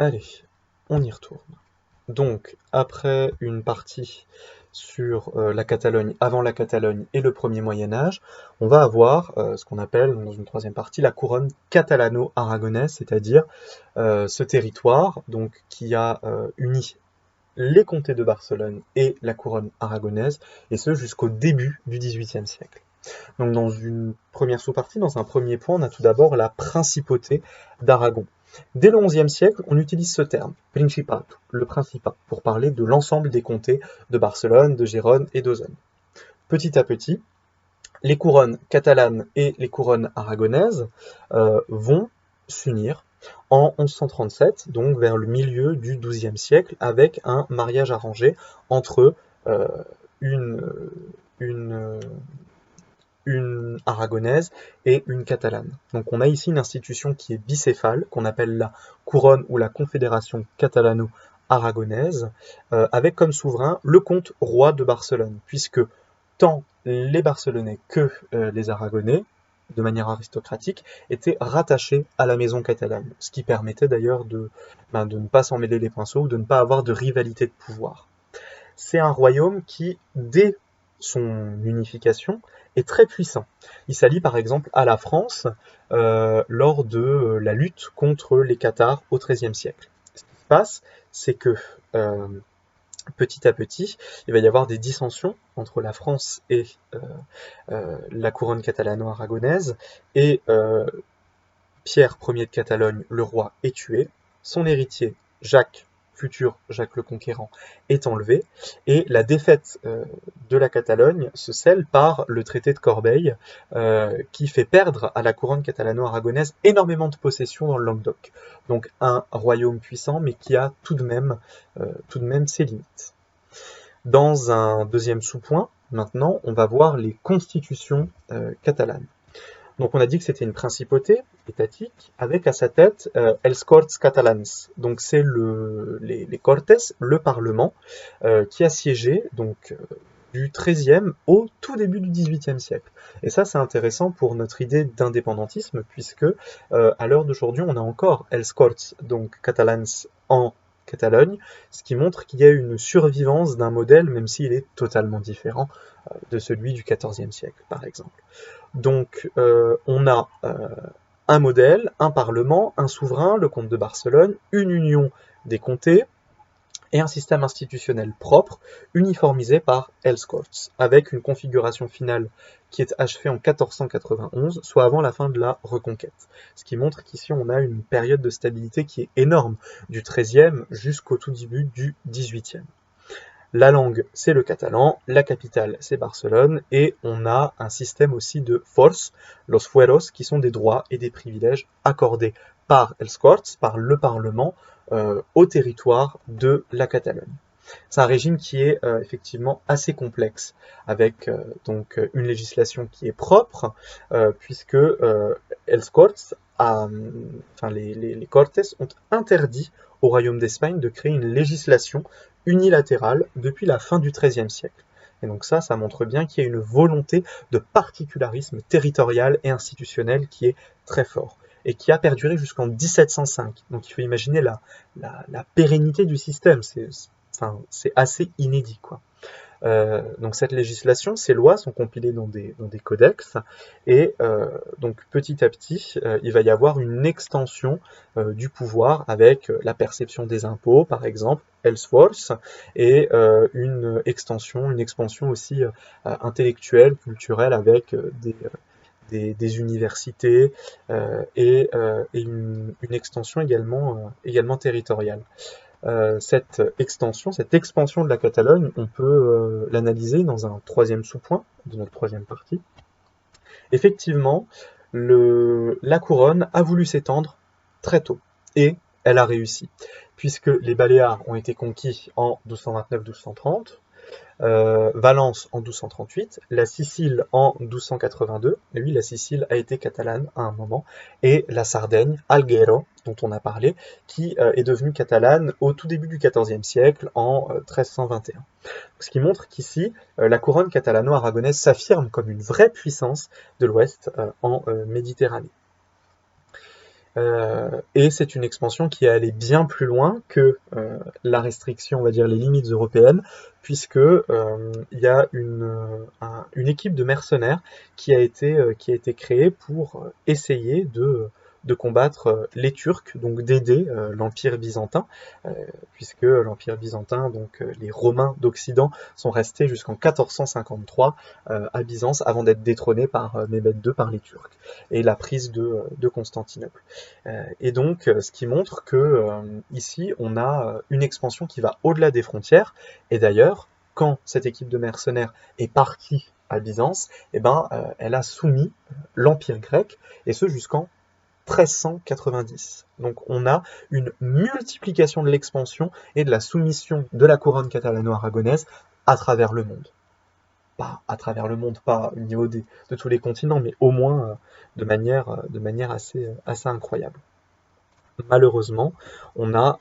Allez, on y retourne. Donc, après une partie sur la Catalogne, avant la Catalogne et le premier Moyen-Âge, on va avoir ce qu'on appelle, dans une troisième partie, la couronne catalano-aragonaise, c'est-à-dire ce territoire donc, qui a uni les comtés de Barcelone et la couronne aragonaise, et ce jusqu'au début du XVIIIe siècle. Donc dans une première sous-partie, dans un premier point, on a tout d'abord la principauté d'Aragon. Dès le XIe siècle, on utilise ce terme, principat, le principat, pour parler de l'ensemble des comtés de Barcelone, de Gérone et d'Osone. Petit à petit, les couronnes catalanes et les couronnes aragonaises vont s'unir en 1137, donc vers le milieu du XIIe siècle, avec un mariage arrangé entre une, une, une aragonaise et une catalane. Donc on a ici une institution qui est bicéphale, qu'on appelle la couronne ou la confédération catalano-aragonaise, avec comme souverain le comte roi de Barcelone, puisque tant les Barcelonais que les Aragonais, de manière aristocratique, étaient rattachés à la maison catalane, ce qui permettait d'ailleurs de ne pas s'en mêler les pinceaux ou de ne pas avoir de rivalité de pouvoir. C'est un royaume qui, dès son unification, est très puissant. Il s'allie par exemple à la France lors de la lutte contre les Cathares au XIIIe siècle. Ce qui se passe, c'est que petit à petit, il va y avoir des dissensions entre la France et la couronne catalano-aragonaise, et Pierre Ier de Catalogne, le roi, est tué, son héritier, Jacques, futur Jacques le Conquérant, est enlevé, et la défaite de la Catalogne se scelle par le traité de Corbeil, qui fait perdre à la couronne catalano-aragonaise énormément de possessions dans le Languedoc. Donc un royaume puissant, mais qui a tout de même ses limites. Dans un deuxième sous-point, maintenant, on va voir les constitutions catalanes. Donc on a dit que c'était une principauté étatique avec à sa tête els Corts Catalans. Donc c'est les Cortes, le Parlement, qui a siégé donc du XIIIe au tout début du XVIIIe siècle. Et ça c'est intéressant pour notre idée d'indépendantisme puisque à l'heure d'aujourd'hui on a encore els Corts, donc Catalans en Catalogne, ce qui montre qu'il y a une survivance d'un modèle même s'il est totalement différent de celui du XIVe siècle par exemple. Donc on a un modèle, un parlement, un souverain, le comte de Barcelone, une union des comtés et un système institutionnel propre, uniformisé par Els Corts, avec une configuration finale qui est achevée en 1491, soit avant la fin de la Reconquête. Ce qui montre qu'ici on a une période de stabilité qui est énorme, du XIIIe jusqu'au tout début du XVIIIe. La langue, c'est le catalan, la capitale, c'est Barcelone, et on a un système aussi de force, los fueros, qui sont des droits et des privilèges accordés par els Corts, par le Parlement, au territoire de la Catalogne. C'est un régime qui est effectivement assez complexe, avec donc une législation qui est propre, puisque els Corts, les Cortes ont interdit au Royaume d'Espagne de créer une législation unilatérale depuis la fin du XIIIe siècle. Et donc ça montre bien qu'il y a une volonté de particularisme territorial et institutionnel qui est très fort et qui a perduré jusqu'en 1705. Donc il faut imaginer la pérennité du système, c'est assez inédit, quoi. Donc cette législation, ces lois sont compilées dans des codex, et donc petit à petit, il va y avoir une extension du pouvoir avec la perception des impôts, par exemple, els forts, et une expansion aussi intellectuelle, culturelle, avec des universités et une extension également territoriale. Cette expansion de la Catalogne, on peut l'analyser dans un troisième sous-point de notre troisième partie. Effectivement, la couronne a voulu s'étendre très tôt, et elle a réussi, puisque les Baléares ont été conquis en 1229-1230, Valence en 1238, la Sicile en 1282, et oui, la Sicile a été catalane à un moment, et la Sardaigne, Alghero, dont on a parlé, qui est devenue catalane au tout début du XIVe siècle, en 1321. Ce qui montre qu'ici, la couronne catalano-aragonaise s'affirme comme une vraie puissance de l'Ouest en Méditerranée. Et c'est une expansion qui est allée bien plus loin que la restriction, on va dire les limites européennes, puisque il y a une équipe de mercenaires qui a été créée pour essayer de combattre les Turcs, donc d'aider l'Empire byzantin, puisque l'Empire byzantin, donc les Romains d'Occident, sont restés jusqu'en 1453 à Byzance avant d'être détrônés par Mehmed II, par les Turcs, et la prise de Constantinople. Et donc, ce qui montre que ici, on a une expansion qui va au-delà des frontières. Et d'ailleurs, quand cette équipe de mercenaires est partie à Byzance, eh ben, elle a soumis l'Empire grec, et ce jusqu'en 1390. Donc on a une multiplication de l'expansion et de la soumission de la couronne catalano-aragonaise à travers le monde. Pas à travers le monde, pas au niveau de tous les continents, mais au moins de manière assez incroyable. Malheureusement, on a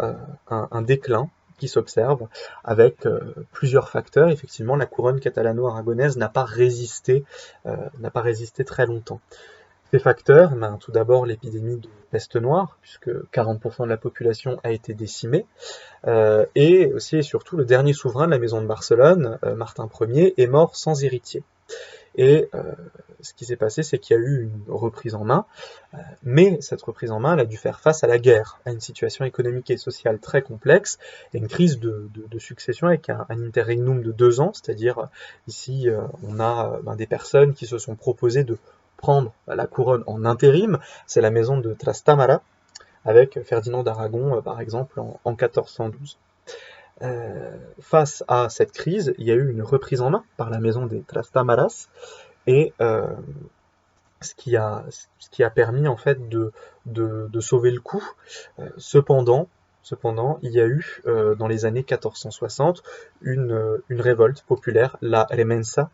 un déclin qui s'observe avec plusieurs facteurs. Effectivement, la couronne catalano-aragonaise n'a pas résisté très longtemps. Ces facteurs, ben, tout d'abord l'épidémie de peste noire, puisque 40% de la population a été décimée, et aussi et surtout le dernier souverain de la maison de Barcelone, Martin Ier, est mort sans héritier. Et ce qui s'est passé, c'est qu'il y a eu une reprise en main, mais cette reprise en main, elle a dû faire face à la guerre, à une situation économique et sociale très complexe, et une crise de succession avec un interregnum de 2 ans, c'est-à-dire ici on a des personnes qui se sont proposées de prendre la couronne en intérim, c'est la maison de Trastamara, avec Ferdinand d'Aragon par exemple en 1412. Face à cette crise, il y a eu une reprise en main par la maison des Trastamaras, et ce qui a permis en fait de sauver le coup. Cependant, il y a eu dans les années 1460 une révolte populaire, la Remensa,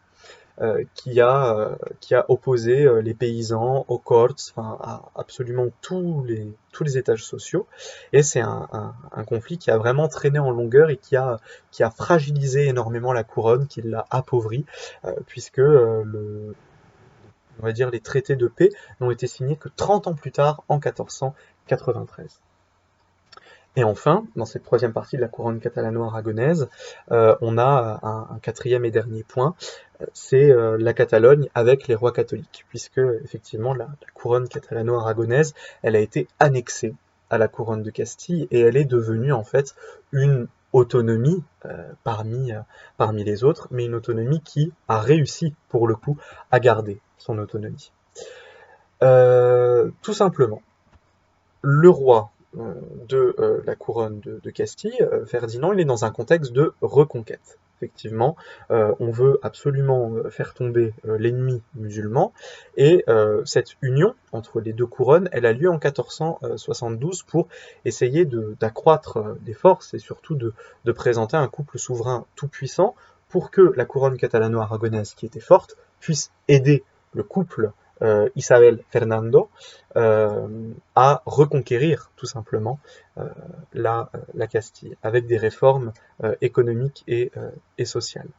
qui a opposé les paysans aux corts, enfin, à absolument tous les étages sociaux. Et c'est un conflit qui a vraiment traîné en longueur et qui a fragilisé énormément la couronne, qui l'a appauvrie, puisque on va dire les traités de paix n'ont été signés que 30 ans plus tard, en 1493. Et enfin, dans cette troisième partie de la couronne catalano-aragonaise, on a un quatrième et dernier point, c'est la Catalogne avec les rois catholiques, puisque effectivement la couronne catalano-aragonaise, elle a été annexée à la couronne de Castille et elle est devenue en fait une autonomie parmi les autres, mais une autonomie qui a réussi pour le coup à garder son autonomie. Tout simplement, le roi de la couronne de Castille, Ferdinand, il est dans un contexte de reconquête. Effectivement, on veut absolument faire tomber l'ennemi musulman, et cette union entre les deux couronnes, elle a lieu en 1472 pour essayer d'accroître les forces et surtout de présenter un couple souverain tout-puissant pour que la couronne catalano-aragonaise, qui était forte, puisse aider le couple Isabel Fernando à reconquérir tout simplement la Castille avec des réformes économiques et sociales.